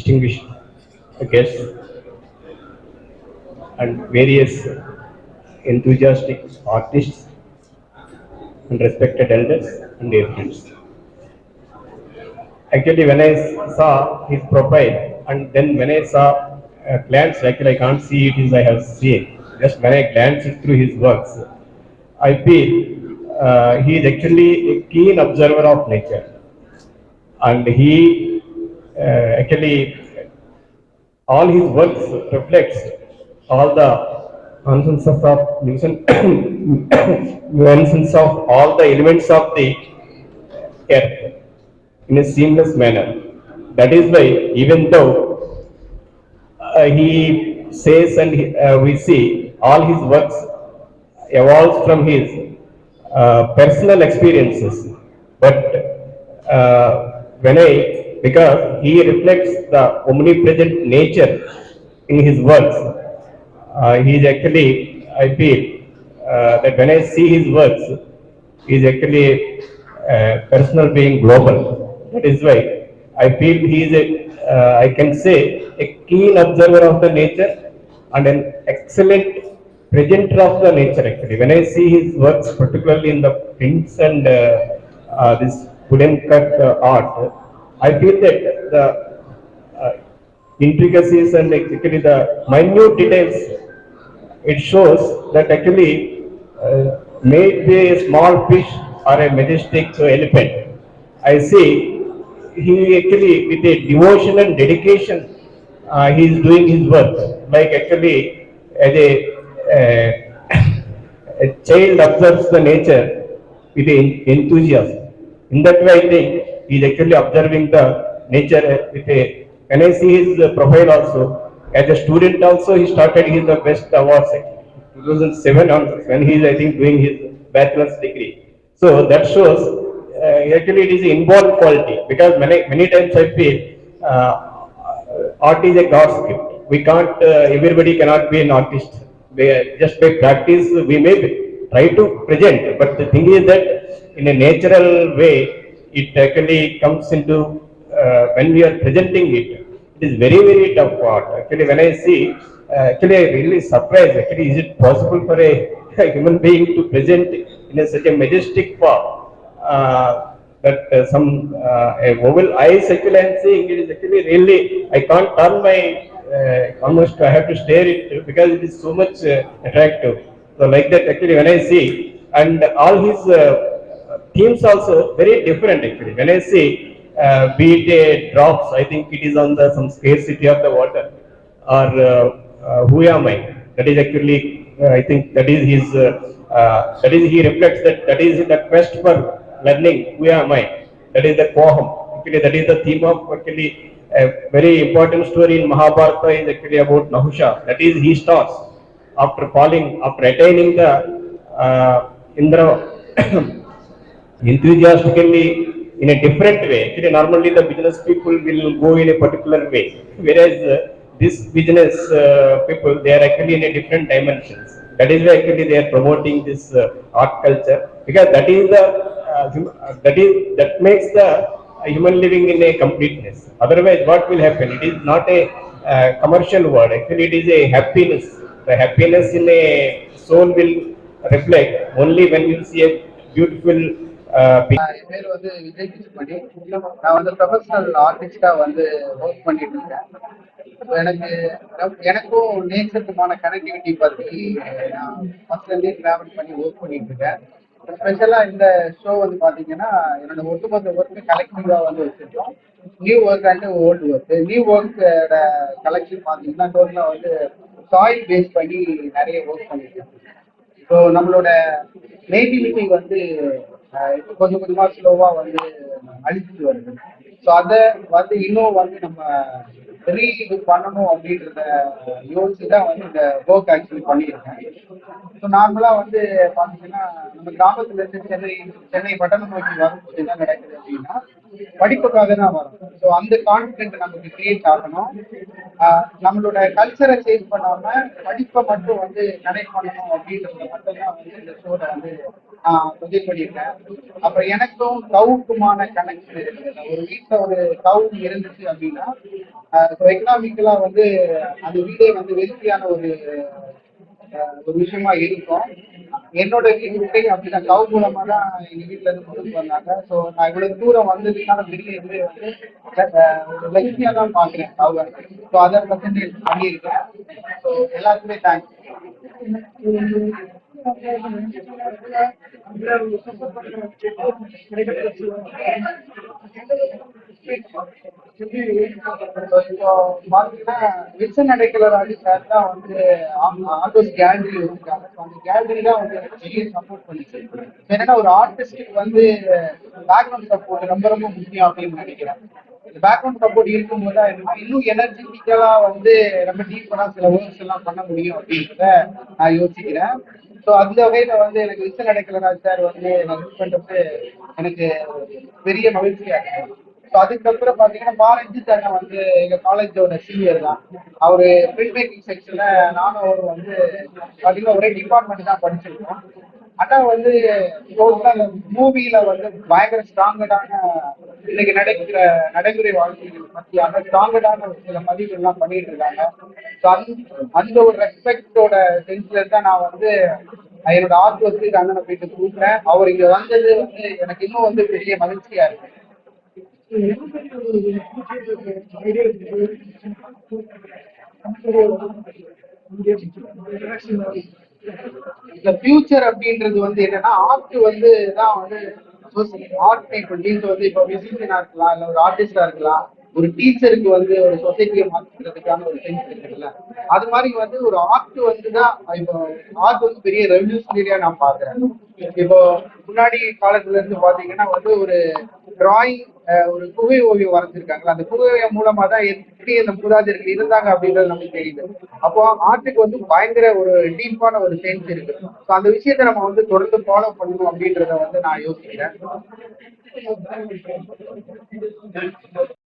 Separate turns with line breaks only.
distinguished guests and various enthusiastic artists and respected elders and dear friends. Actually, when I saw his profile and then when I saw glance, actually I can't see it as I have seen. Just when I glance it through his works, I feel he is actually a keen observer of nature, and he actually all his works reflects all the nuances of nuances of all the elements of the earth in a seamless manner. That is why, even though he says and we see all his works evolves from his personal experiences, but because he reflects the omnipresent nature in his works, he is actually, I feel that when I see his works, he is actually personal being global. That is why I feel he is I can say, a keen observer of the nature and an excellent presenter of the nature. Actually, when I see his works, particularly in the prints and this wooden cut art, I feel that the uh, intricacies and actually the minute details, it shows that actually may be a small fish or a majestic elephant. I see he actually, with a devotion and dedication, he is doing his work. Like actually, as a child observes the nature with enthusiasm. In that way, I think he is actually observing the nature with a. When I see his profile also, as a student also, he started his best awards. 2007 onwards, when he is, I think, doing his bachelor's degree. So that shows actually it is inborn quality, because many times I feel art is a God's gift. We can't, everybody cannot be an artist. Just by practice, we may try to present, but the thing is that in a natural way, it actually comes into when we are presenting it. It is very, very tough art. Actually, when I see, actually, I really surprised. Actually, is it possible for a human being to present in such a majestic form? That some a vowel eyes, actually I am saying it is actually really, I can't turn my almost I have to stare it because it is so much attractive. So like that, actually when I see, and all his themes also very different actually. When I see be it a drops, I think it is on the some scarcity of the water, or who am I? That is actually I think that is his that is he reflects that is the quest for learning. Who am I? That is the Koham. Actually, that is the theme of actually a very important story in Mahabharata is actually about Nahusha. That is he starts after falling, after attaining the Indra enthusiastically in a different way. Actually, normally the business people will go in a particular way, whereas this business people, they are actually in a different dimensions. That is why actually they are promoting this art culture, because that is the that makes the human living in a completeness. Otherwise, what will happen? It is not a commercial word. Actually, it is a happiness. The happiness in a soul will reflect only when you see a beautiful
என் பேர் வந்து விஜய் கிருஷ்ணமணி. நான் வந்து professional ஆர்டிஸ்டா வந்து work பண்ணிட்டு இருக்கேன். எனக்கும் நேச்சருக்குமான connectivity பத்தி நான் ஃபர்ஸ்ட்ல இருந்தே டிராவல் பண்ணி ஒர்க் பண்ணிட்டு இருக்கேன். ஸ்பெஷலா இந்த ஷோ வந்து பாத்தீங்கன்னா என்னோட ஒட்டுமொத்த ஒர்க்கு கலெக்டிவா வந்து வச்சிருக்கோம். New work and old work. New ஒர்க்கோட கலெக்ஷன் பாத்தீங்கன்னா டோட்டலா வந்து சாயில் பேஸ் பண்ணி நிறைய ஒர்க் பண்ணிருக்கேன். ஸோ நம்மளோட நேட்டிவிட்டி வந்து கொஞ்சம் கொஞ்சமா ஸ்லோவா வந்து அழிச்சிட்டு வருது. ஸோ அதை வந்து இன்னும் வந்து நம்ம இது பண்ணணும் அப்படின்றத யோசிச்சு தான் வந்து இந்த ஒர்க் ஆக்சுவலி பண்ணியிருக்கேன். ஸோ நார்மலா வந்து பாத்தீங்கன்னா நம்ம கிராமத்துல இருந்து சென்னை பட்டணம் நோக்கி வரும்போது என்ன நடக்குது அப்படின்னா படிப்புக்காக தான் வரும். ஸோ அந்த கான்ஃபிடென்ட் நமக்கு கிரியேட் ஆகணும். நம்மளோட கல்ச்சரை சேஞ்ச் பண்ணாம படிப்பை மட்டும் வந்து கனெக்ட் பண்ணணும் அப்படின்றத மட்டும்தான் வந்து இந்த ஷோல வந்து பதிவு பண்ணியிருக்கேன். அப்புறம் எனக்கும் கவுக்குமான கனெக்ட் இருக்கு. ஒரு வீட்டில் ஒரு கவு இருந்துச்சு அப்படின்னா எக்கனாமிக்கலா வந்து அந்த வீடே வந்து வெல்த்தியான ஒரு விஷயமா இருக்கும். என்னோட வீட்டையும் அப்படிதான் கவு மூலமா தான் எங்க வீட்டுல இருந்து கொண்டு வந்தாங்க. ஸோ நான் இவ்வளவு தூரம் வந்ததுக்கான பெரிய இது வந்து ஒரு லட்சியா தான் பாக்குறேன் கவு. ஸோ அதை பர்சன்டேஜ் பண்ணியிருக்கேன். ஸோ எல்லாருக்குமே தேங்க்ஸ். இப்போ பாத்தீங்கன்னா வில்சன் அடைக்கலராஜ் சார் தான் வந்து ஆர்டிஸ்ட் கேலரி வச்சிருக்காங்க. அந்த கேலரி தான் வந்து எனக்கு பெரிய சப்போர்ட் பண்ணிச்சு. என்னன்னா ஒரு ஆர்டிஸ்டுக்கு வந்து பேக்ரவுண்ட் சப்போர்ட் ரொம்ப ரொம்ப முக்கியம் அப்படின்னு நினைக்கிறேன். பேக்ரவுண்ட் சப்போர்ட் இருக்கும்போது தான் இன்னும் எனர்ஜெட்டிக்கலா வந்து ரொம்ப டீப்பரா சில ஒர்க்ஸ் எல்லாம் பண்ண முடியும் அப்படின்றத நான் யோசிக்கிறேன். ஸோ அந்த வகையில வந்து எனக்கு வில்சன் அடைக்கலராஜ் சார் வந்து ஹெல்ப் பண்றது எனக்கு பெரிய மகிழ்ச்சியா இருக்கு. ஸோ அதுக்கப்புறம் பாத்தீங்கன்னா ரஞ்சித் அண்ணா வந்து எங்க காலேஜோட சீனியர் தான். அவரு பிரிண்ட் மேக்கிங் செக்ஷன்ல நானும் அவரும் வந்து பாத்தீங்கன்னா ஒரே டிபார்ட்மெண்ட் தான் படிச்சிருக்கோம். ஆனா வந்து அந்த மூவில வந்து பயங்கர ஸ்ட்ராங்கடான இன்னைக்கு நடக்கிற நடைமுறை வாழ்க்கைகள் பத்தியான ஸ்ட்ராங்கடான சில பதிவுகள் எல்லாம் பண்ணிட்டு இருக்காங்க. So அந்த ஒரு ரெஸ்பெக்டோட சென்ஸ்ல தான் நான் வந்து என்னோட ஆர்ட் ஒர்க்கு அண்ணனை போயிட்டு கூப்பிட்டேன். அவர் இங்க வந்தது வந்து எனக்கு இன்னும் வந்து பெரிய மகிழ்ச்சியா இருக்கு. இந்த ஃபியூச்சர் அப்படின்றது வந்து என்னன்னா ஆர்ட் வந்து தான் வந்து ஆர்ட் பீப்புள் வந்து இப்போ மியூசிஷியனா இருக்கலாம், இல்ல ஒரு ஆர்டிஸ்டா இருக்கலாம், ஒரு டீச்சருக்கு வந்து ஒரு சொசைட்டியை மாற்றுறதுக்கான ஒரு சென்ஸ் இருக்குல்ல. அது மாதிரி வந்து ஒரு ஆர்ட் வந்து தான் இப்போ ஆர்ட் வந்து பெரிய ரெவல்யூஷனரியா நான் பாக்குறேன். இப்போ முன்னாடி காலத்துல இருந்து பாத்தீங்கன்னா வந்து ஒரு டிராயிங் ஒரு குகை ஓவியம் வரைஞ்சிருக்காங்களா, அந்த குகை ஓவியம் மூலமா தான் எப்படி அந்த மூதாதையர்கள் இருந்தாங்க அப்படின்றது நமக்கு தெரியுது. அப்போ ஆர்ட்டுக்கு வந்து பயங்கர ஒரு டீப்பான ஒரு சென்ஸ் இருக்கு. ஸோ அந்த விஷயத்த நம்ம வந்து தொடர்ந்து ஃபாலோ பண்ணணும் அப்படின்றத வந்து நான் யோசிக்கிறேன்.